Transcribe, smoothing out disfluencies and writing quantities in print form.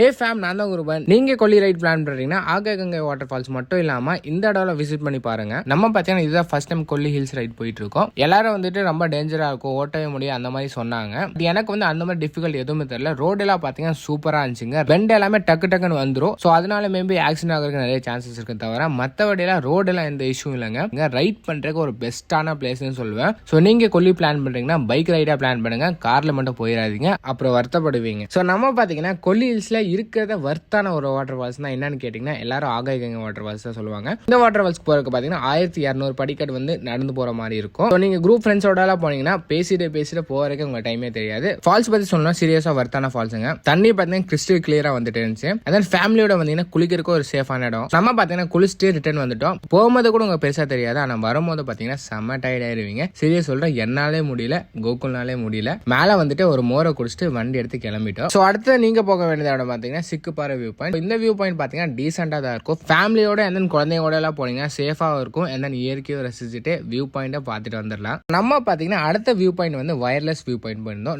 ஹே fame, நான் தான் குருபன். நீங்க கொல்லி ரைட் பிளான் பண்றீங்கன்னா ஆகாகங்கை வாட்டர் ஃபால்ஸ் மட்டும் இல்லாம இந்த இடத்துல விசிட் பண்ணி பாருங்க. நம்ம பாத்தீங்கன்னா இதுதான் ஃபர்ஸ்ட் டைம் கொல்லி ஹில்ஸ் ரைட் போயிட்டு இருக்கோம். எல்லாரும் வந்துட்டு ரொம்ப டேஞ்சரா இருக்கும், ஓட்டவே முடியும் அந்த மாதிரி சொன்னாங்க. எனக்கு வந்து அந்த மாதிரி டிஃபிகல்ட் எதுவுமே தெரியல. ரோடு எல்லாம் பாத்தீங்கன்னா சூப்பரா இருந்துச்சுங்க. பெண்ட் எல்லாமே டக்கு டக்குன்னு வந்துரும். ஸோ அதனால மேபி ஆக்சிடென்ட் ஆகிறதுக்கு நிறைய சான்சஸ் இருக்கு தவிர மற்றபடி எல்லாம் ரோடு எல்லாம் எந்த இஷ்யூ இல்லைங்க. ரைட் பண்றதுக்கு ஒரு பெஸ்டான பிளேஸ்னு சொல்லுவேன். ஸோ நீங்க கொல்லி பிளான் பண்றீங்கன்னா பைக் ரைடா பிளான் பண்ணுங்க, கார்ல மட்டும் போயிடாதீங்க, அப்புறம் வருத்தப்படுவீங்க. ஸோ நம்ம பாத்தீங்கன்னா கொல்லி ஹில்ஸ்ல இருக்கிறத வர்த்தான ஒரு வாட்டர் ஃபால்ஸ் தான் என்னன்னு கேட்டீங்கன்னா எல்லாரும் ஆகாயகங்கை வாட்டர் ஃபால்ஸ் தான் சொல்லுவாங்க. இந்த வாட்டர் ஃபால்ஸ்க்கு போறதுக்கு பாத்தீங்கன்னா 1200 படிக்கட்டு வந்து நடந்து போற மாதிரி இருக்கும். நீங்க குரூப் ஃப்ரெண்ட்ஸோட எல்லாம் போனீங்கன்னா பேசிட்டு போறதுக்கு உங்க டைமே தெரியாது. ஃபால்ஸ் பத்தி சொல்லணும், சீரியஸா வர்த்தான ஃபால்ஸுங்க. தண்ணி பாத்தீங்கன்னா கிறிஸ்டல் கிளியரா வந்துட்டு இருந்துச்சு. அதான் ஃபேமிலியோட வந்தீங்கன்னா குளிக்கிறதுக்கு ஒரு சேஃபான இடம். நம்ம பாத்தீங்கன்னா குளிச்சுட்டு ரிட்டர்ன் வந்துட்டோம். போகும்போது கூட உங்க பெருசா தெரியாது, ஆனா வரும்போது பாத்தீங்கன்னா செம்ம டயர்ட் ஆயிருவீங்க. சீரியஸ் சொல்றேன், என்னாலே முடியல, கோகுல்னாலே முடியல. மேல வந்துட்டு ஒரு மோரை குடிச்சிட்டு வண்டி எடுத்து கிளம்பிட்டோம். ஸோ அடுத்து நீங்க போக வேண்டியது இடம் பாத்தீங்கன்னா சிக்குப்பாறை வியூ பாயிண்ட். இந்த வியூ பாயிண்ட் பாத்தீங்கன்னா டீசெண்டா தான் இருக்கும். ஃபேமிலியோட and then குழந்தையோட எல்லாம் போனீங்கன்னா சேஃபா இருக்கும். and then இயற்கையை ரசிச்சுட்டு வியூ பாயிண்ட பாத்துட்டு வந்துடலாம். நம்ம பாத்தீங்கன்னா அடுத்த வியூ பாயிண்ட் வந்து வயர்லெஸ் வியூ பாயிண்ட் போயிருந்தோம்.